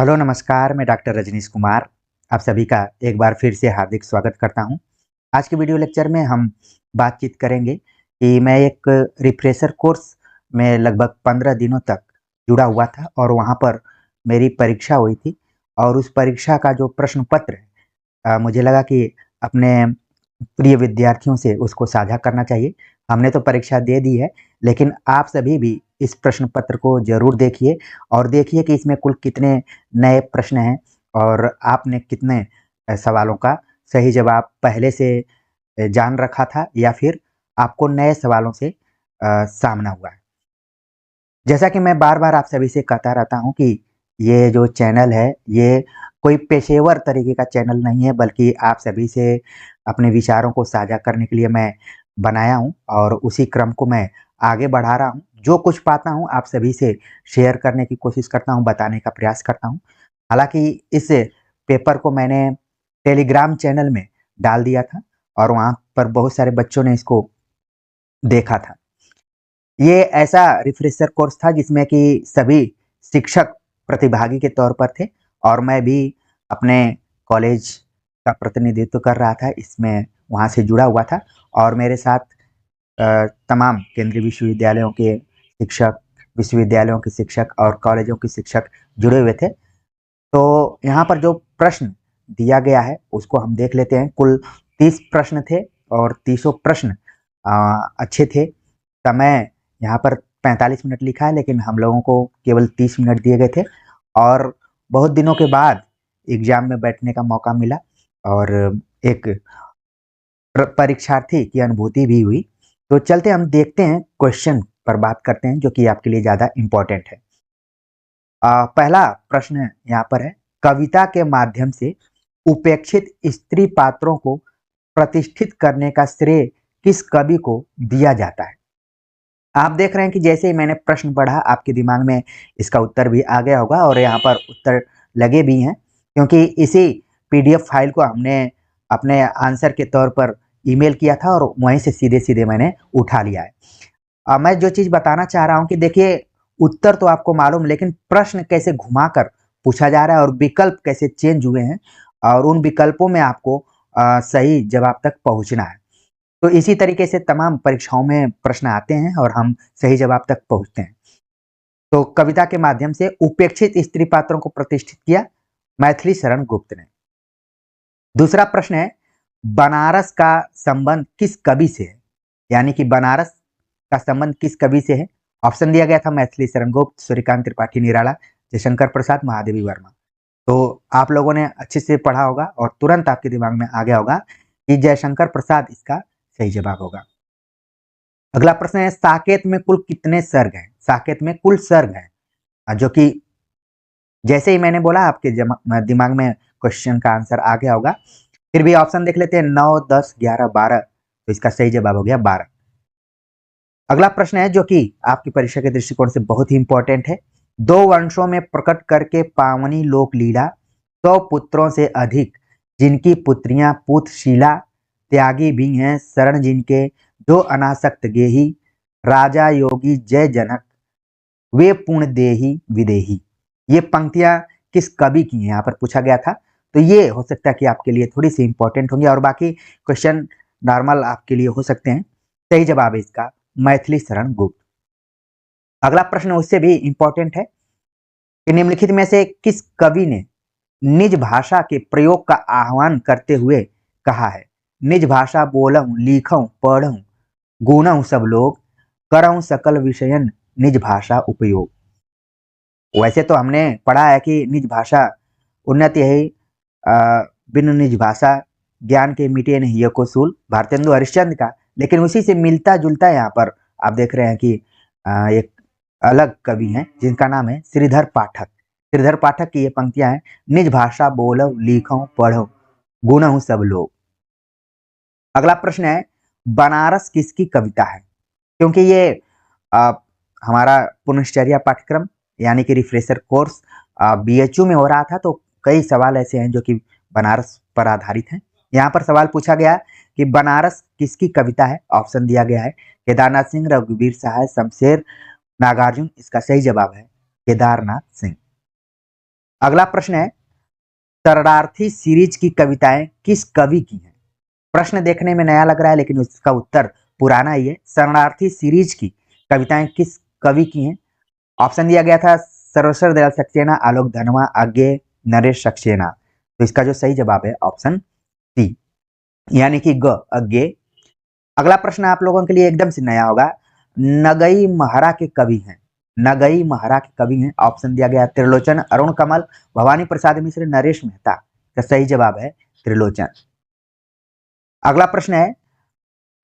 Hello नमस्कार, मैं doctor Rajneesh Kumar आप सभी का एक बार फिर से हार्दिक स्वागत करता हूं। आज के वीडियो लेक्चर में हम बातचीत करेंगे कि मैं एक रिफ्रेशर कोर्स में लगभग 15 दिनों तक जुड़ा हुआ था और वहां पर मेरी परीक्षा हुई थी और उस परीक्षा का जो प्रश्न पत्र है मुझे लगा कि अपने प्रिय विद्यार्थियों से उसको साझा करना चाहिए। हमने तो परीक्षा दे दी है, लेकिन आप सभी भी इस प्रश्न पत्र को ज़रूर देखिए और देखिए कि इसमें कुल कितने नए प्रश्न हैं और आपने कितने सवालों का सही जवाब पहले से जान रखा था या फिर आपको नए सवालों से सामना हुआ है। जैसा कि मैं बार-बार आप सभी से कहता रहता हूँ कि ये जो चैनल है, ये कोई पेशेवर तरीके का चैनल नहीं है, बल्कि आप सभी से अपने विचारों को साझा करने के लिए मैं बनाया हूँ और उसी क्रम को मैं आगे बढ़ा रहा हूँ। जो कुछ पाता हूँ, आप सभी से शेयर करने की कोशिश करता हूँ, बताने का प्रयास करता हूँ। हालाँकि इस पेपर को मैंने टेलीग्राम चैनल में डाल दिया था और वहाँ पर बहुत सारे बच्चों ने इसको देखा था। ये ऐसा रिफ्रेशर कोर्स था जिसमें कि सभी शिक्षक प्रतिभागी के तौर पर थे और मैं भी अपने कॉलेज का प्रतिनिधित्व कर रहा था, इसमें वहाँ से जुड़ा हुआ था और मेरे साथ तमाम केंद्रीय विश्वविद्यालयों के शिक्षक, विश्वविद्यालयों के शिक्षक और कॉलेजों के शिक्षक जुड़े हुए थे। तो यहाँ पर जो प्रश्न दिया गया है उसको हम देख लेते हैं। कुल 30 प्रश्न थे और तीसों प्रश्न अच्छे थे। समय यहाँ पर 45 मिनट लिखा है, लेकिन हम लोगों को केवल 30 मिनट दिए गए थे और बहुत दिनों के बाद एग्जाम में बैठने का मौका मिला और एक परीक्षार्थी की अनुभूति भी हुई। तो चलते हम देखते हैं, क्वेश्चन पर बात करते हैं जो कि आपके लिए ज़्यादा इम्पोर्टेंट है। पहला प्रश्न यहाँ पर है, कविता के माध्यम से उपेक्षित स्त्री पात्रों को प्रतिष्ठित करने का श्रेय किस कवि को दिया जाता है? आप देख रहे हैं कि जैसे ही मैंने प्रश्न पढ़ा आपके दिमाग में इसका उत्तर भी आ गया होगा और यहाँ पर उत्तर लगे भी हैं, क्योंकि इसी पीडीएफ फाइल को हमने अपने आंसर के तौर पर ईमेल किया था और वहीं से सीधे-सीधे मैंने उठा लिया है। मैं जो चीज़ बताना चाह रहा हूँ कि देखिए, उत्तर तो आपको मालूम, लेकिन प्रश्न कैसे घुमाकर पूछा जा रहा है और विकल्प कैसे चेंज हुए हैं और उन विकल्पों में आपको सही जवाब तक पहुँचना है। तो इसी तरीके से तमाम परीक्षाओं में प्रश्न आते हैं और हम सही जवाब तक पहुँचते हैं। तो कविता के माध्यम से उपेक्षित स्त्री पात्रों को प्रतिष्ठित किया मैथिली शरण गुप्त ने। दूसरा प्रश्न है, बनारस का संबंध किस कवि से है? यानी कि बनारस का संबंध किस कवि से है? ऑप्शन दिया गया था मैथिली शरण गुप्त, सूर्यकांत त्रिपाठी निराला, जयशंकर प्रसाद, महादेवी वर्मा। तो आप लोगों ने अच्छे से पढ़ा होगा और तुरंत आपके दिमाग में आ गया होगा कि जयशंकर प्रसाद इसका सही जवाब होगा। अगला प्रश्न है, साकेत में कुल कितने सर्ग हैं? साकेत में कुल सर्ग हैं, जो कि जैसे ही मैंने बोला आपके दिमाग में क्वेश्चन का आंसर आ गया होगा। फिर भी ऑप्शन देख लेते हैं, 9, 10, 11, 12। तो इसका सही जवाब हो गया 12। अगला प्रश्न है जो कि आपकी परीक्षा के दृष्टिकोण से बहुत ही इंपॉर्टेंट है। दो वंशों में प्रकट करके पावनी लोक लीला, 100 पुत्रों से अधिक जिनकी पुत्रियां पूतशीला, त्यागी भी हैं शरण जिनके जो अनासक्त गेही, राजा योगी जय जनक वे पुण्य देही विदेही। ये पंक्तियां किस कवि की हैं, यहाँ पर पूछा गया था। तो ये हो सकता है कि आपके लिए थोड़ी सी इंपॉर्टेंट होंगी और बाकी क्वेश्चन नॉर्मल आपके लिए हो सकते हैं। सही जवाब है इसका मैथिली शरण गुप्त। अगला प्रश्न उससे भी इंपॉर्टेंट है कि निम्नलिखित में से किस कवि ने निज भाषा के प्रयोग का आह्वान करते हुए कहा है, निज भाषा बोलऊं लिखऊं पढ़ऊं गुणऊं सब लोग, करऊं सकल विषयन निज भाषा उपयोग। वैसे तो हमने पढ़ा है कि निज भाषा उन्नति है, बिनु निज भाषा ज्ञान के मिटे नहीं ये को सूल, भारतेंदु हरिश्चंद्र का। लेकिन उसी से मिलता जुलता यहाँ पर आप देख रहे हैं कि एक अलग कवि हैं जिनका नाम है श्रीधर पाठक। श्रीधर पाठक की ये पंक्तियां हैं, निज भाषा बोलो लिखो पढ़ो गुणहु सब लोग। अगला प्रश्न है, बनारस किसकी कविता है? क्योंकि ये आ, हमारा पुनश्चर्या पाठ्यक्रम यानी कि रिफ्रेशर कोर्स बीएचयू में हो रहा था, तो कई सवाल ऐसे हैं जो कि बनारस पर आधारित हैं। यहाँ पर सवाल पूछा गया कि बनारस किसकी कविता है? ऑप्शन दिया गया है, केदारनाथ सिंह, रघुवीर सहाय, शमशेर, नागार्जुन। इसका सही जवाब है केदारनाथ सिंह। अगला प्रश्न है, शरणार्थी सीरीज की कविताएं किस कवि की हैं? प्रश्न देखने में नया लग रहा है लेकिन उसका उत्तर पुराना ही है। शरणार्थी सीरीज की कविताएं किस कवि की हैं? ऑप्शन दिया गया था सर्वेश्वर दयाल सक्सेना, आलोक धनवा, अज्ञे, नरेश सक्सेना। तो इसका जो सही जवाब है ऑप्शन सी, यानी कि ग, अज्ञे। अगला प्रश्न आप लोगों के लिए एकदम से नया होगा। नगई महरा के कवि हैं, नगई महरा के कवि हैं। ऑप्शन दिया गया त्रिलोचन, अरुण कमल, भवानी प्रसाद मिश्र, नरेश मेहता। का सही जवाब है त्रिलोचन। अगला प्रश्न है,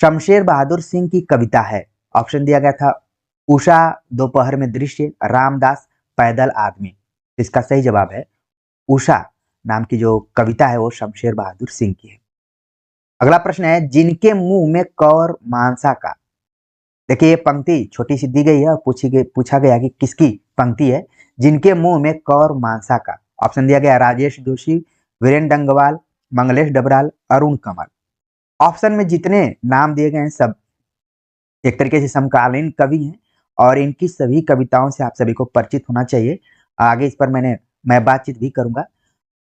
शमशेर बहादुर सिंह की कविता है। ऑप्शन दिया गया था उषा, दोपहर में दृश्य, रामदास, पैदल आदमी। इसका सही जवाब है उषा नाम की जो कविता है वो शमशेर बहादुर सिंह की है। अगला प्रश्न है, जिनके मुंह में कौर मानसा का। देखिए ये पंक्ति छोटी सी दी गई है और पूछा गया कि किसकी पंक्ति है। जिनके मुंह में कौर मानसा का। ऑप्शन दिया गया राजेश जोशी, वीरेंद्र डंगवाल, मंगलेश डबराल, अरुण कमल। ऑप्शन में जितने नाम दिए गए हैं सब एक तरीके से समकालीन कवि हैं और इनकी सभी कविताओं से आप सभी को परिचित होना चाहिए। आगे इस पर मैं बातचीत भी करूंगा।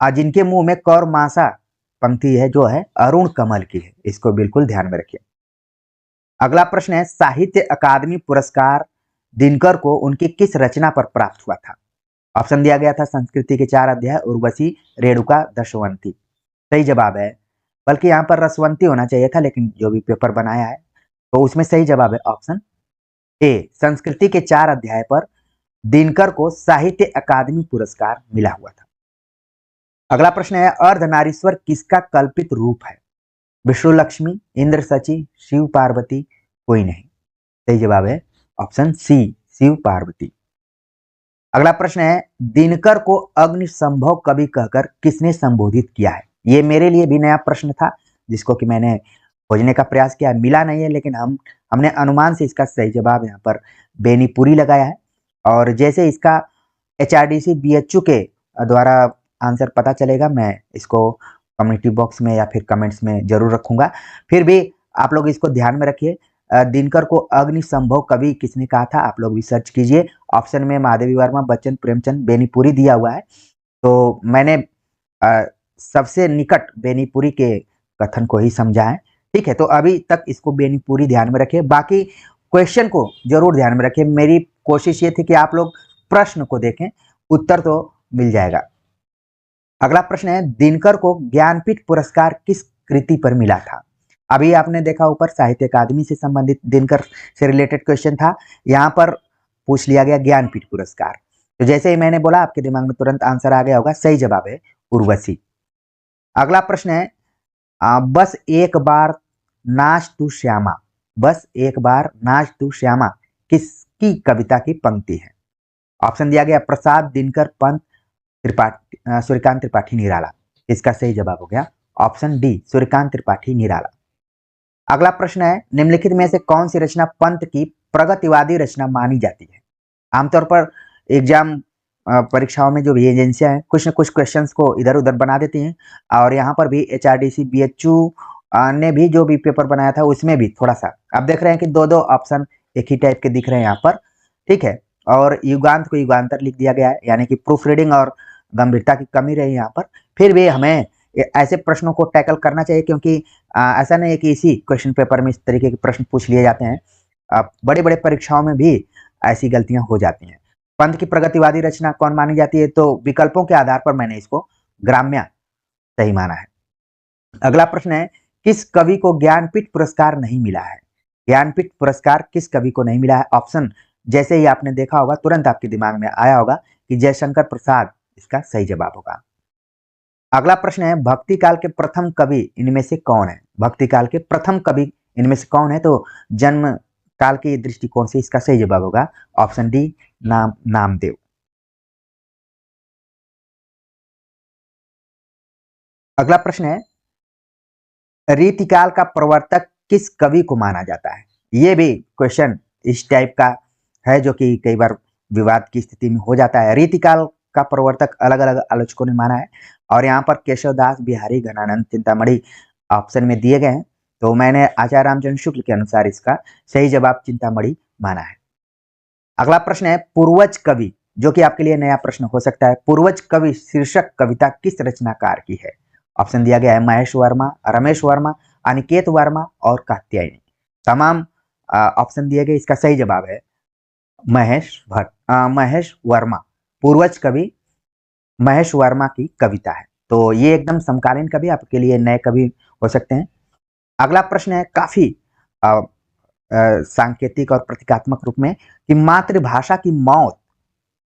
आज जिनके मुंह में कौर मासा पंक्ति है जो है अरुण कमल की है, इसको बिल्कुल ध्यान में रखिए। अगला प्रश्न है, साहित्य अकादमी पुरस्कार दिनकर को उनकी किस रचना पर प्राप्त हुआ था? ऑप्शन दिया गया था संस्कृति के 4 अध्याय, उर्वशी, रेणुका, दशवंती। सही जवाब है, बल्कि यहाँ पर रसवंती होना चाहिए था लेकिन जो भी पेपर बनाया है तो उसमें सही जवाब है ऑप्शन ए, संस्कृति के 4 अध्याय पर दिनकर को साहित्य अकादमी पुरस्कार मिला हुआ था। अगला प्रश्न है, अर्धनारीश्वर किसका कल्पित रूप है? विष्णु लक्ष्मी, इंद्र सची, शिव पार्वती, कोई नहीं। सही जवाब है ऑप्शन सी, शिव पार्वती। अगला प्रश्न है, दिनकर को अग्नि संभव कवि कहकर किसने संबोधित किया है? ये मेरे लिए भी नया प्रश्न था जिसको कि मैंने खोजने का प्रयास किया, मिला नहीं है लेकिन हमने अनुमान से इसका सही जवाब यहाँ पर बेनीपुरी लगाया है। और जैसे इसका HRDC BHU के द्वारा आंसर पता चलेगा मैं इसको कम्युनिटी बॉक्स में या फिर कमेंट्स में जरूर रखूंगा। फिर भी आप लोग इसको ध्यान में रखिए। दिनकर को अग्नि संभव कवि किसने कहा था आप लोग भी सर्च कीजिए। ऑप्शन में महादेवी वर्मा, बच्चन, प्रेमचंद, बेनीपुरी दिया हुआ है। तो मैंने सबसे निकट बेनीपुरी के कथन को ही समझा है। ठीक है, तो अभी तक इसको बेनीपुरी ध्यान में रखिए, बाकी क्वेश्चन को जरूर ध्यान में रखिए। मेरी कोशिश ये थी कि आप लोग प्रश्न को देखें, उत्तर तो मिल जाएगा। अगला प्रश्न है, दिनकर को ज्ञानपीठ पुरस्कार किस कृति पर मिला था? अभी आपने देखा ऊपर साहित्य अकादमी से संबंधित दिनकर से रिलेटेड क्वेश्चन था, यहाँ पर पूछ लिया गया ज्ञानपीठ पुरस्कार। तो जैसे ही मैंने बोला आपके दिमाग में तुरंत आंसर आ गया होगा, सही जवाब है उर्वशी। अगला प्रश्न है, बस एक बार नाच तू श्यामा, बस एक बार नाच तू श्यामा किसकी कविता की पंक्ति है? ऑप्शन दिया गया प्रसाद, दिनकर, पंत, त्रिपाठी, सूर्यकांत त्रिपाठी निराला। इसका सही जवाब हो गया ऑप्शन डी, सूर्यकांत त्रिपाठी निराला। अगला प्रश्न है, निम्नलिखित में से कौन सी रचना पंत की प्रगतिवादी रचना मानी जाती है? आमतौर पर एग्जाम परीक्षाओं में जो भी एजेंसियां हैं कुछ न कुछ क्वेश्चंस को इधर उधर बना देती हैं और यहाँ पर भी HRDC BHU ने भी जो भी पेपर बनाया था उसमें भी थोड़ा सा आप देख रहे हैं कि दो ऑप्शन एक ही टाइप के दिख रहे हैं यहाँ पर। ठीक है, और युगांत को युगांतर लिख दिया गया है, यानी कि प्रूफ रीडिंग और गंभीरता की कमी रही यहाँ पर। फिर भी हमें ऐसे प्रश्नों को टैकल करना चाहिए क्योंकि ऐसा नहीं है कि इसी क्वेश्चन पेपर में इस तरीके के प्रश्न पूछ लिए जाते हैं। बड़े बड़े परीक्षाओं में भी ऐसी गलतियां हो जाती हैं। पंत की प्रगतिवादी रचना कौन मानी जाती है? तो विकल्पों के आधार पर मैंने इसको ग्राम्य सही माना है। अगला प्रश्न है, किस कवि को ज्ञानपीठ पुरस्कार नहीं मिला है? ज्ञानपीठ पुरस्कार किस कवि को नहीं मिला है? ऑप्शन जैसे ही आपने देखा होगा तुरंत आपके दिमाग में आया होगा कि जयशंकर प्रसाद इसका सही जवाब होगा। अगला प्रश्न है, भक्ति काल के प्रथम कवि इनमें से कौन है? भक्ति काल के प्रथम कवि इनमें से कौन है? तो जन्म काल के दृष्टिकोण से इसका सही जवाब होगा ऑप्शन डी, नामदेव। अगला प्रश्न है, रीतिकाल का प्रवर्तक किस कवि को माना जाता है? ये भी क्वेश्चन इस टाइप का है जो कि कई बार विवाद की स्थिति में हो जाता है। रीतिकाल का प्रवर्तक अलग अलग आलोचकों ने माना है और यहाँ पर केशवदास, बिहारी, घनानंद, चिंतामणि ऑप्शन में दिए गए हैं। तो मैंने आचार्य रामचंद्र शुक्ल के अनुसार इसका सही जवाब चिंतामणि माना है। अगला प्रश्न है, पूर्वज कवि जो कि आपके लिए नया प्रश्न हो सकता है। पूर्वज कवि शीर्षक कविता किस रचनाकार की है? ऑप्शन दिया गया है महेश वर्मा, रमेश वर्मा, अनिकेत वर्मा और कात्यायनी। तमाम ऑप्शन दिए गए, इसका सही जवाब है महेश वर्मा। पूर्वज कवि महेश वर्मा की कविता है। तो ये एकदम समकालीन कवि, आपके लिए नए कवि हो सकते हैं। अगला प्रश्न है काफी सांकेतिक और प्रतीकात्मक रूप में कि मातृभाषा की मौत,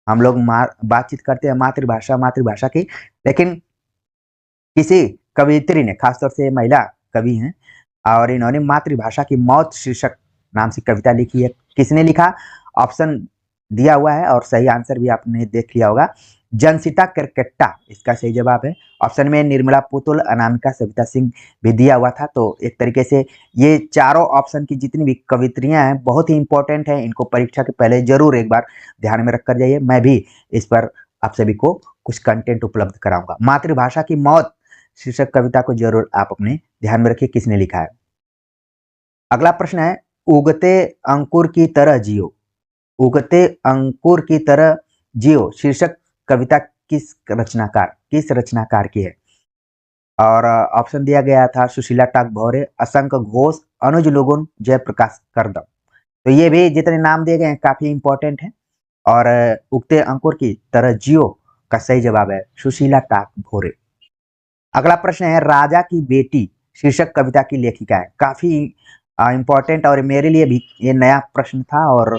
हम लोग बातचीत करते हैं मातृभाषा मातृभाषा की, लेकिन किसी कवियत्री ने, खासतौर से महिला कवि हैं और इन्होंने मातृभाषा की मौत शीर्षक नाम से कविता लिखी है। किसने लिखा? ऑप्शन दिया हुआ है और सही आंसर भी आपने देख लिया होगा, जनसिता केरकेट्टा इसका सही जवाब है। ऑप्शन में निर्मला पुतुल, अनामिका सविता सिंह भी दिया हुआ था। तो एक तरीके से ये चारों ऑप्शन की जितनी भी कवित्रियां हैं बहुत ही इंपॉर्टेंट है, इनको परीक्षा के पहले जरूर एक बार ध्यान में रखकर जाइए। मैं भी इस पर आप सभी को कुछ कंटेंट उपलब्ध कराऊंगा। मातृभाषा की मौत शीर्षक कविता को जरूर आप अपने ध्यान में रखिए किसने लिखा है। अगला प्रश्न है उगते अंकुर की तरह जियो, उगते अंकुर की तरह जियो शीर्षक कविता किस रचनाकार की है? और ऑप्शन दिया गया था सुशीला टाक भौरे, असंक घोष, अनुज लुगुन, जयप्रकाश करदम। तो ये भी जितने नाम दिए गए हैं काफी इंपॉर्टेंट है। और उगते अंकुर की तरह जियो का सही जवाब है सुशीला टाक भौरे। अगला प्रश्न है राजा की बेटी शीर्षक कविता की लेखिका है। काफी इंपॉर्टेंट और मेरे लिए भी ये नया प्रश्न था और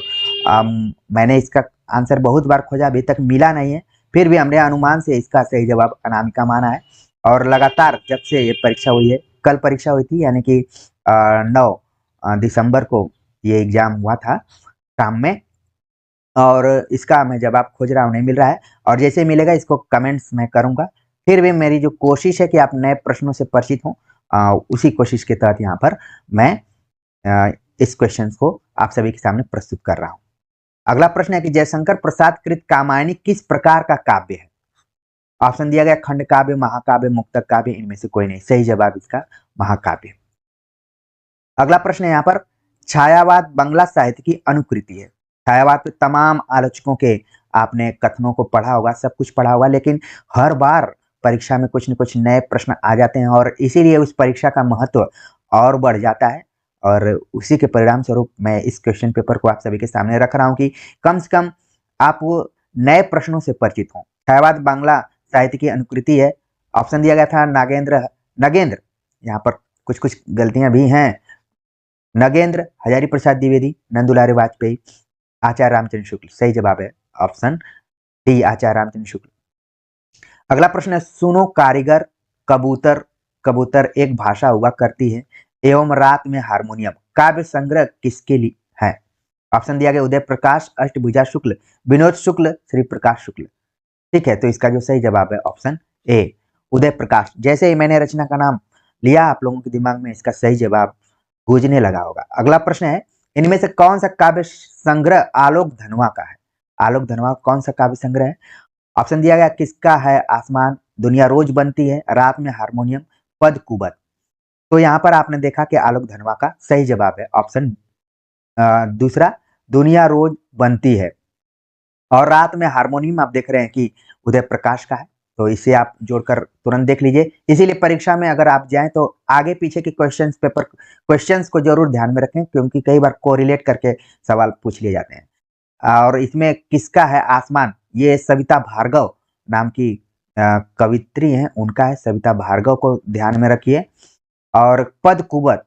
मैंने इसका आंसर बहुत बार खोजा, अभी तक मिला नहीं है। फिर भी हमने अनुमान से इसका सही जवाब अनामिका माना है। और लगातार जब से ये परीक्षा हुई है, कल परीक्षा हुई थी यानी कि 9 दिसंबर को ये एग्जाम हुआ था शाम में, और इसका मैं जवाब खोज रहा हूँ, नहीं मिल रहा है। और जैसे मिलेगा इसको कमेंट्स में करूंगा। फिर भी मेरी जो कोशिश है कि आप नए प्रश्नों से परिचित हों, उसी कोशिश के तहत यहाँ पर मैं इस क्वेश्चन को आप सभी के सामने प्रस्तुत कर रहा हूँ। अगला प्रश्न है कि जयशंकर प्रसाद कृत कामायनी किस प्रकार का काव्य है? ऑप्शन दिया गया खंड काव्य, महाकाव्य, मुक्तक काव्य, इनमें से कोई नहीं। सही जवाब इसका महाकाव्य। अगला प्रश्न है यहाँ पर छायावाद बांग्ला साहित्य की अनुकृति है। छायावाद पे तमाम आलोचकों के आपने कथनों को पढ़ा होगा, सब कुछ पढ़ा होगा, लेकिन हर बार परीक्षा में कुछ न कुछ नए प्रश्न आ जाते हैं और इसीलिए उस परीक्षा का महत्व और बढ़ जाता है। और उसी के परिणाम स्वरूप मैं इस क्वेश्चन पेपर को आप सभी के सामने रख रहा हूँ कि कम से कम आप वो नए प्रश्नों से परिचित हों। छायावाद बांग्ला साहित्य की अनुकृति है। ऑप्शन दिया गया था नगेंद्र, यहाँ पर कुछ कुछ गलतियां भी हैं। नगेंद्र, हजारी प्रसाद द्विवेदी, नंदुलारे वाजपेयी, आचार्य रामचंद्र शुक्ल। सही जवाब है ऑप्शन डी, आचार्य रामचंद्र शुक्ल। अगला प्रश्न है सुनो कारीगर, कबूतर कबूतर एक भाषा हुआ करती है एवं रात में हारमोनियम काव्य संग्रह किसके लिए है? ऑप्शन दिया गया उदय प्रकाश, अष्टभुजा शुक्ल, विनोद शुक्ल, श्री प्रकाश शुक्ल। ठीक है, तो इसका जो सही जवाब है ऑप्शन ए, उदय प्रकाश। जैसे ही मैंने रचना का नाम लिया आप लोगों के दिमाग में इसका सही जवाब गूंजने लगा होगा। अगला प्रश्न है इनमें से कौन सा काव्य संग्रह आलोक धनवा का है? आलोक धनवा कौन सा काव्य संग्रह है? ऑप्शन दिया गया किसका है आसमान, दुनिया रोज बनती है, रात में हारमोनियम, पद कुबत। तो यहाँ पर आपने देखा कि आलोक धनवा का सही जवाब है ऑप्शन दूसरा, दुनिया रोज बनती है। और रात में हारमोनियम आप देख रहे हैं कि उदय प्रकाश का है, तो इसे आप जोड़कर तुरंत देख लीजिए। इसीलिए परीक्षा में अगर आप जाएं तो आगे पीछे के क्वेश्चंस को जरूर ध्यान में रखें, क्योंकि कई बार कोरिलेट करके सवाल पूछ लिए जाते हैं। और इसमें किसका है आसमान, ये सविता भार्गव नाम की कवित्री हैं, उनका है। सविता भार्गव को ध्यान में रखिए। और पद कुबत,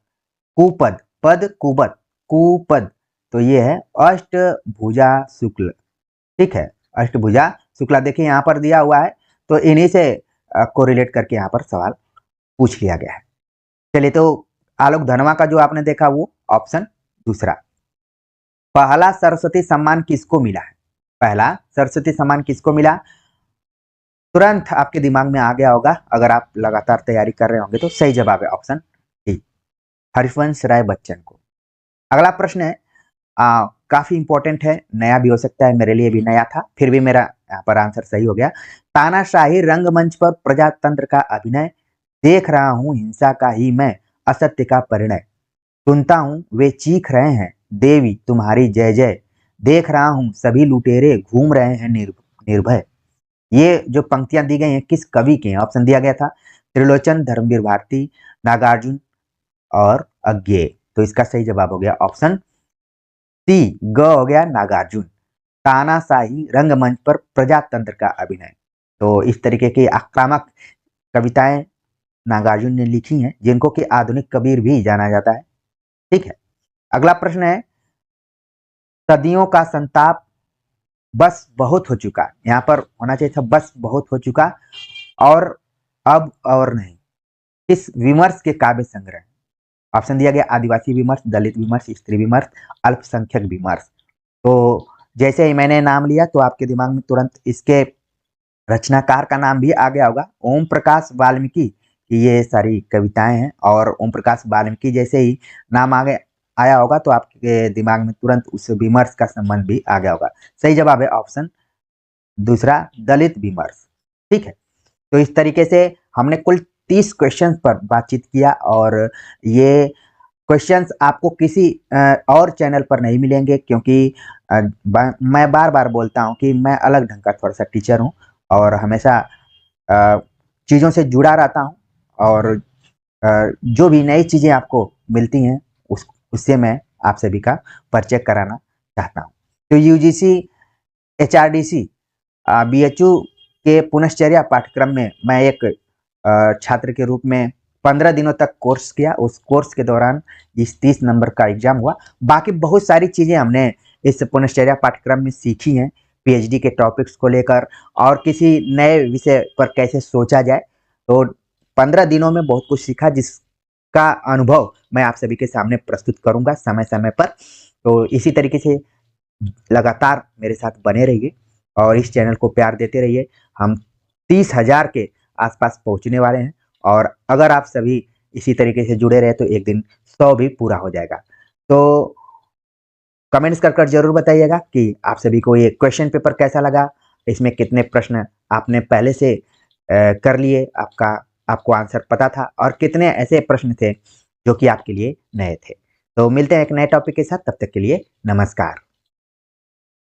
कुपद, पद कुबत, कुपद, तो ये है अष्टभुजा शुक्ल। ठीक है, अष्टभुजा शुक्ला देखिए यहाँ पर दिया हुआ है, तो इन्हीं से कोरिलेट करके यहाँ पर सवाल पूछ लिया गया है। चलिए, तो आलोक धनवा का जो आपने देखा वो ऑप्शन दूसरा। पहला सरस्वती सम्मान किसको मिला है? पहला सरस्वती सम्मान किसको मिला? तुरंत आपके दिमाग में आ गया होगा अगर आप लगातार तैयारी कर रहे होंगे तो। सही जवाब है ऑप्शन डी, हरिवंश राय बच्चन को। अगला प्रश्न है काफी इंपॉर्टेंट है, नया भी हो सकता है, मेरे लिए भी नया था, फिर भी मेरा यहाँ पर आंसर सही हो गया। तानाशाही रंगमंच पर प्रजातंत्र का अभिनय, देख रहा हूं हिंसा का ही मैं असत्य का परिणय, सुनता हूं वे चीख रहे हैं देवी तुम्हारी जय जय, देख रहा हूँ सभी लुटेरे घूम रहे हैं निर्भय। ये जो पंक्तियां दी गई हैं किस कवि के हैं? ऑप्शन दिया गया था त्रिलोचन, धर्मवीर भारती, नागार्जुन और अज्ञेय। तो इसका सही जवाब हो गया ऑप्शन सी, ग हो गया नागार्जुन। तानाशाही रंगमंच पर प्रजातंत्र का अभिनय। तो इस तरीके की आक्रामक कविताएं नागार्जुन ने लिखी हैं, जिनको कि आधुनिक कबीर भी जाना जाता है। ठीक है, अगला प्रश्न है, सदियों का संताप बस बहुत हो चुका। यहाँ पर होना चाहिए था बस बहुत हो चुका और अब और नहीं। किस विमर्श के काव्य संग्रह? ऑप्शन दिया गया आदिवासी विमर्श, दलित विमर्श, स्त्री विमर्श, अल्पसंख्यक विमर्श। तो जैसे ही मैंने नाम लिया तो आपके दिमाग में तुरंत इसके रचनाकार का नाम भी आ गया होगा, ओम प्रकाश वाल्मीकि की ये सारी कविताएं हैं। और ओम प्रकाश वाल्मीकि जैसे ही नाम आया होगा तो आपके दिमाग में तुरंत उस विमर्श का संबंध भी आ गया होगा। सही जवाब है ऑप्शन दूसरा, दलित विमर्श। ठीक है, तो इस तरीके से हमने कुल 30 क्वेश्चन पर बातचीत किया और ये क्वेश्चंस आपको किसी और चैनल पर नहीं मिलेंगे, क्योंकि मैं बार बार बोलता हूं कि मैं अलग ढंग का थोड़ा सा टीचर हूं और हमेशा चीज़ों से जुड़ा रहता हूं और जो भी नई चीज़ें आपको मिलती हैं उससे मैं आप सभी का परिचय कराना चाहता हूं। तो यूजीसी, एचआरडीसी, बीएचयू के पुनश्चर्या पाठ्यक्रम में मैं एक छात्र के रूप में 15 दिनों तक कोर्स किया। उस कोर्स के दौरान इस 30 नंबर का एग्जाम हुआ। बाकी बहुत सारी चीज़ें हमने इस पुनश्चर्या पाठ्यक्रम में सीखी हैं, पीएचडी के टॉपिक्स को लेकर और किसी नए विषय पर कैसे सोचा जाए। तो 15 दिनों में बहुत कुछ सीखा, जिसका अनुभव मैं आप सभी के सामने प्रस्तुत करूंगा समय समय पर। तो इसी तरीके से लगातार मेरे साथ बने रहिए और इस चैनल को प्यार देते रहिए। हम 30,000 के आसपास पहुंचने वाले हैं और अगर आप सभी इसी तरीके से जुड़े रहे तो एक दिन 100 भी पूरा हो जाएगा। तो कमेंट्स कर जरूर बताइएगा कि आप सभी को ये क्वेश्चन पेपर कैसा लगा, इसमें कितने प्रश्न आपने पहले से कर लिए, आपको आंसर पता था, और कितने ऐसे प्रश्न थे जो कि आपके लिए नए थे। तो मिलते हैं एक नए टॉपिक के साथ, तब तक के लिए नमस्कार।